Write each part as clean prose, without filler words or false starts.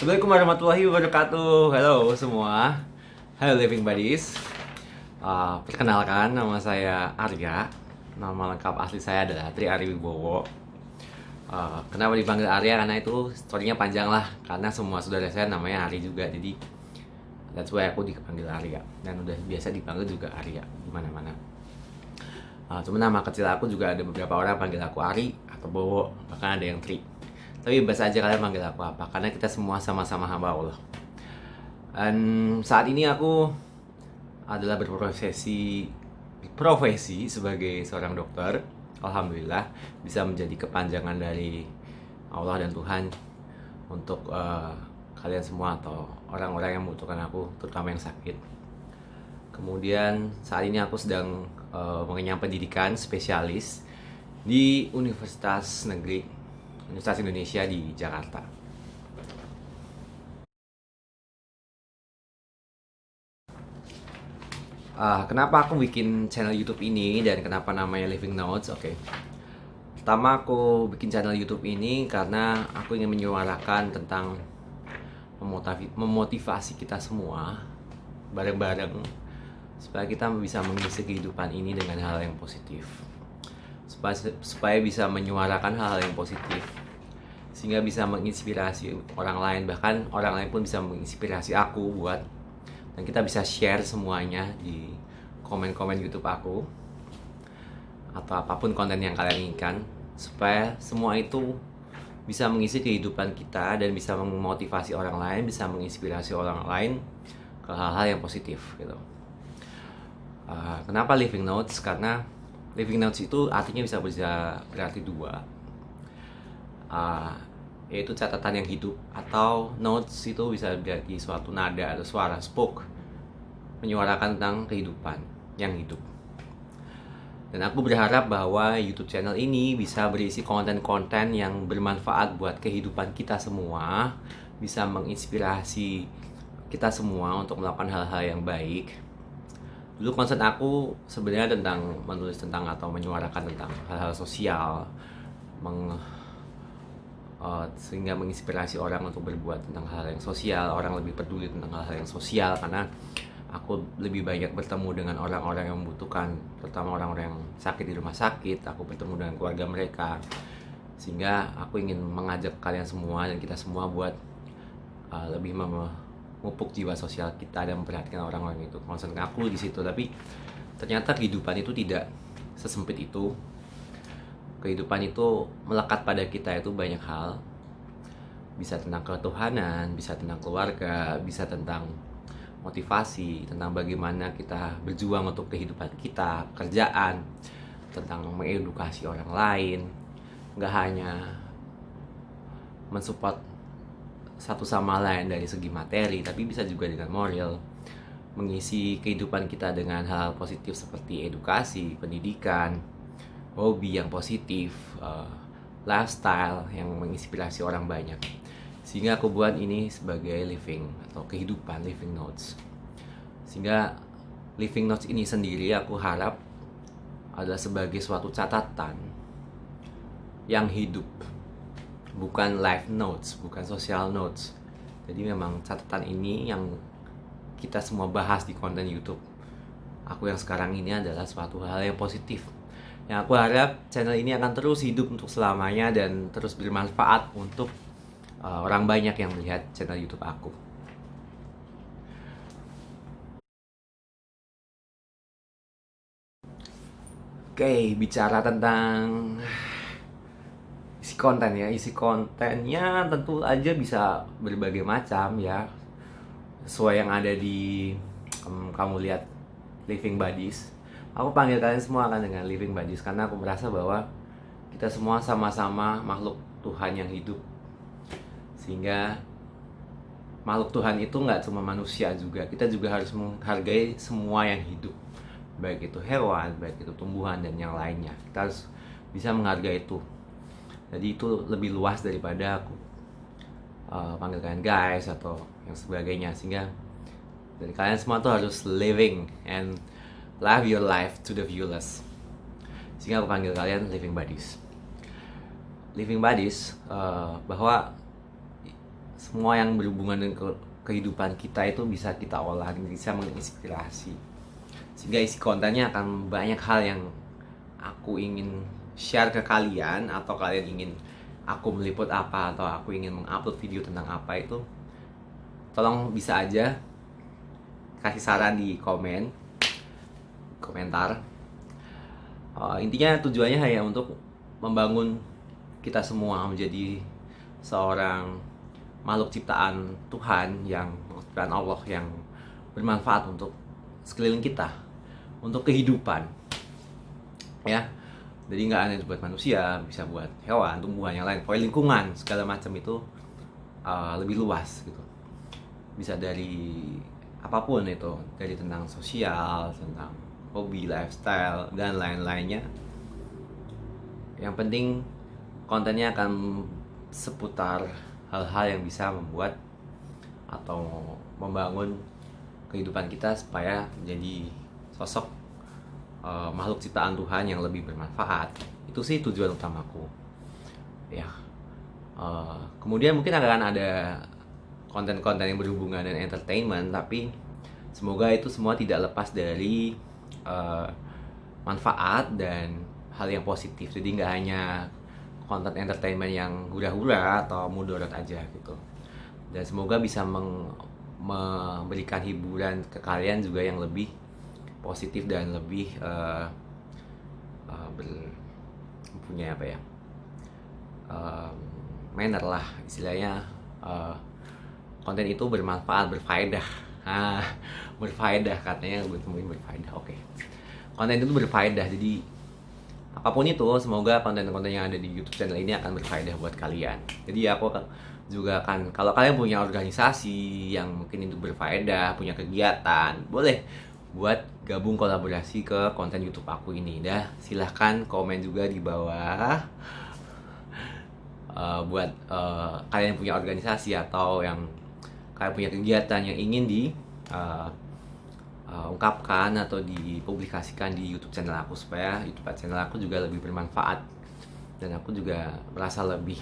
Assalamualaikum warahmatullahi wabarakatuh. Halo semua. Halo Living Buddies. Perkenalkan, nama saya Arya. Nama lengkap asli saya adalah Tri Ari Wibowo. Kenapa dipanggil Arya? Karena itu storynya panjang lah. Karena semua saudara saya namanya Ari juga. Jadi that's why aku dipanggil Arya. Dan udah biasa dipanggil juga Arya di mana-mana. Cuma nama kecil aku juga ada beberapa orang panggil aku Ari atau Bowo. Bahkan ada yang Tri. Tapi bebas aja kalian manggil aku apa, karena kita semua sama-sama hamba Allah. Dan saat ini aku adalah profesi sebagai seorang dokter. Alhamdulillah bisa menjadi kepanjangan dari Allah dan Tuhan untuk kalian semua atau orang-orang yang membutuhkan aku, terutama yang sakit. Kemudian saat ini aku sedang mengenyam pendidikan spesialis di Universitas Indonesia di Jakarta. Kenapa aku bikin channel YouTube ini dan kenapa namanya Living Notes? Oke. Pertama aku bikin channel YouTube ini karena aku ingin menyuarakan tentang memotivasi kita semua bareng-bareng supaya kita bisa mengisi kehidupan ini dengan hal yang positif. Supaya bisa menyuarakan hal-hal yang positif sehingga bisa menginspirasi orang lain, bahkan orang lain pun bisa menginspirasi aku dan kita bisa share semuanya di komen-komen YouTube aku atau apapun konten yang kalian inginkan, supaya semua itu bisa mengisi kehidupan kita dan bisa memotivasi orang lain, bisa menginspirasi orang lain ke hal-hal yang positif gitu. Kenapa Living Notes? Karena Living Notes itu artinya bisa berarti dua, yaitu catatan yang hidup, atau notes itu bisa berarti suatu nada atau suara, spoke, menyuarakan tentang kehidupan yang hidup. Dan aku berharap bahwa YouTube channel ini bisa berisi konten-konten yang bermanfaat buat kehidupan kita semua, bisa menginspirasi kita semua untuk melakukan hal-hal yang baik. Dulu konsep aku sebenarnya tentang menulis tentang atau menyuarakan tentang hal-hal sosial, sehingga menginspirasi orang untuk berbuat tentang hal yang sosial, orang lebih peduli tentang hal-hal yang sosial, karena aku lebih banyak bertemu dengan orang-orang yang membutuhkan, terutama orang-orang yang sakit di rumah sakit. Aku bertemu dengan keluarga mereka, sehingga aku ingin mengajak kalian semua dan kita semua buat lebih memupuk jiwa sosial kita dan memperhatikan orang-orang itu. Concern aku di situ. Tapi ternyata kehidupan itu tidak sesempit itu. Kehidupan itu melekat pada kita itu banyak hal. Bisa tentang ketuhanan, bisa tentang keluarga, bisa tentang motivasi, tentang bagaimana kita berjuang untuk kehidupan kita, kerjaan, tentang mengedukasi orang lain. Nggak hanya mensupport satu sama lain dari segi materi, tapi bisa juga dengan moral, mengisi kehidupan kita dengan hal positif seperti edukasi, pendidikan, hobi yang positif, lifestyle yang menginspirasi orang banyak. Sehingga aku buat ini sebagai living atau kehidupan, Living Notes. Sehingga Living Notes ini sendiri aku harap adalah sebagai suatu catatan yang hidup, bukan life notes, bukan social notes. Jadi memang catatan ini yang kita semua bahas di konten YouTube aku yang sekarang ini adalah suatu hal yang positif, yang aku harap channel ini akan terus hidup untuk selamanya dan terus bermanfaat untuk orang banyak yang melihat channel YouTube aku. Oke, bicara tentang isi konten ya. Isi kontennya tentu aja bisa berbagai macam ya, sesuai yang ada di kamu lihat Living Buddies. Aku panggil kalian semua kan dengan Living Buddies karena aku merasa bahwa kita semua sama-sama makhluk Tuhan yang hidup, sehingga makhluk Tuhan itu nggak cuma manusia juga, kita juga harus menghargai semua yang hidup, baik itu hewan, baik itu tumbuhan dan yang lainnya. Kita harus bisa menghargai itu. Jadi itu lebih luas daripada aku panggil kalian guys atau yang sebagainya. Sehingga dari kalian semua tuh harus living and live your life to the viewers. Sehingga aku panggil kalian Living Buddies. Living Buddies bahwa semua yang berhubungan dengan kehidupan kita itu bisa kita olah, bisa menginspirasi. Sehingga isi kontennya akan banyak hal yang aku ingin share ke kalian, atau kalian ingin aku meliput apa, atau aku ingin mengupload video tentang apa, itu tolong bisa aja kasih saran di komentar. Intinya tujuannya hanya untuk membangun kita semua menjadi seorang makhluk ciptaan Tuhan, ciptaan Allah yang bermanfaat untuk sekeliling kita, untuk kehidupan, ya. Jadi nggak hanya buat manusia, bisa buat hewan, tumbuhan yang lain, pokoknya lingkungan segala macam itu lebih luas gitu. Bisa dari apapun itu, dari tentang sosial, tentang hobi, lifestyle, dan lain-lainnya. Yang penting kontennya akan seputar hal-hal yang bisa membuat atau membangun kehidupan kita supaya menjadi sosok makhluk ciptaan Tuhan yang lebih bermanfaat. Itu sih tujuan utamaku, ya. Kemudian mungkin akan ada konten-konten yang berhubungan dengan entertainment, tapi semoga itu semua tidak lepas dari manfaat dan hal yang positif. Jadi nggak hanya konten entertainment yang hura-hura atau mudarat aja gitu. Dan semoga bisa memberikan hiburan ke kalian juga yang lebih positif dan lebih punya apa ya, manner lah istilahnya. Konten itu bermanfaat, berfaedah. Berfaedah katanya, gue temuin berfaedah. Oke. Konten itu berfaedah, jadi apapun itu, semoga konten-konten yang ada di YouTube channel ini akan berfaedah buat kalian. Jadi aku juga akan, kalau kalian punya organisasi yang mungkin itu berfaedah, punya kegiatan, boleh buat gabung kolaborasi ke konten YouTube aku ini. Dah, silahkan komen juga di bawah. Buat kalian yang punya organisasi atau yang kalian punya kegiatan yang ingin ungkapkan atau dipublikasikan di YouTube channel aku, supaya YouTube channel aku juga lebih bermanfaat dan aku juga merasa lebih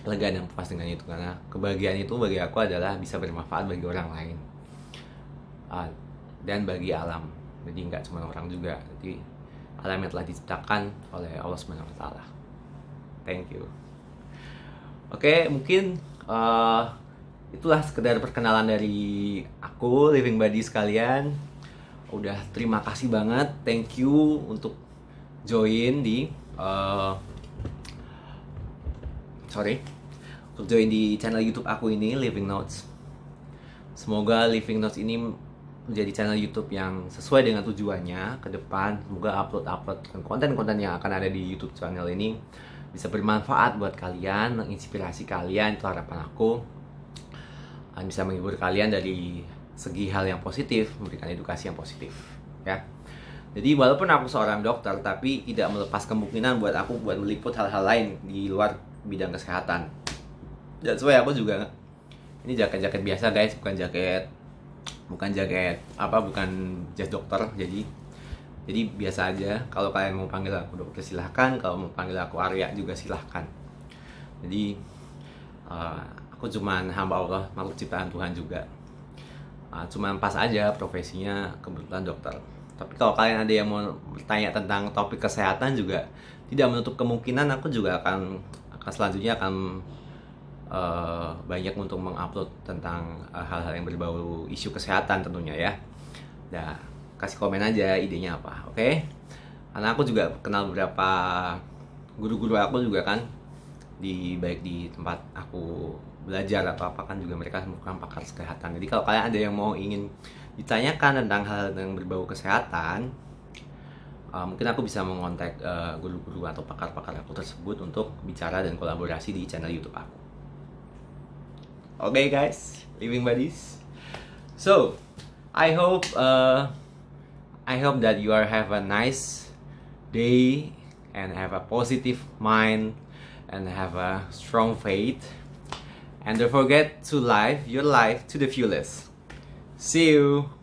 lega dan puas dengan itu, karena kebahagiaan itu bagi aku adalah bisa bermanfaat bagi orang lain dan bagi alam. Jadi nggak cuma orang juga, jadi alam yang telah diciptakan oleh Allah SWT. Thank you. Oke, mungkin itulah sekedar perkenalan dari aku, Living Buddy sekalian. Udah terima kasih banget, thank you untuk join di channel YouTube aku ini, Living Notes. Semoga Living Notes ini menjadi channel YouTube yang sesuai dengan tujuannya ke depan. Semoga upload konten-konten yang akan ada di YouTube channel ini bisa bermanfaat buat kalian, menginspirasi kalian, itu harapan aku. Bisa menghibur kalian dari segi hal yang positif, memberikan edukasi yang positif, ya. Jadi walaupun aku seorang dokter, tapi tidak melepas kemungkinan buat aku buat meliput hal-hal lain di luar bidang kesehatan. Dan sesuai aku juga, ini jaket biasa guys, bukan jas dokter. Jadi biasa aja. Kalau kalian mau panggil aku dokter silahkan, kalau mau panggil aku Arya juga silahkan. Jadi aku cuman hamba Allah, makhluk ciptaan Tuhan juga. Cuman pas aja profesinya kebetulan dokter. Tapi kalau kalian ada yang mau bertanya tentang topik kesehatan juga, tidak menutup kemungkinan aku juga akan selanjutnya akan banyak untuk mengupload tentang hal-hal yang berbau isu kesehatan tentunya, ya. Nah, kasih komen aja idenya apa, oke? Karena aku juga kenal beberapa guru-guru aku juga kan, baik di tempat aku belajar atau apa kan, juga mereka merupakan pakar kesehatan. Jadi kalau kalian ada yang mau ingin ditanyakan tentang hal yang berbau kesehatan, mungkin aku bisa mengontak guru-guru atau pakar-pakar aku tersebut untuk bicara dan kolaborasi di channel YouTube aku. Okay guys, Living Buddies. So, I hope that you have a nice day and have a positive mind and have a strong faith. And don't forget to live your life to the fullest. See you!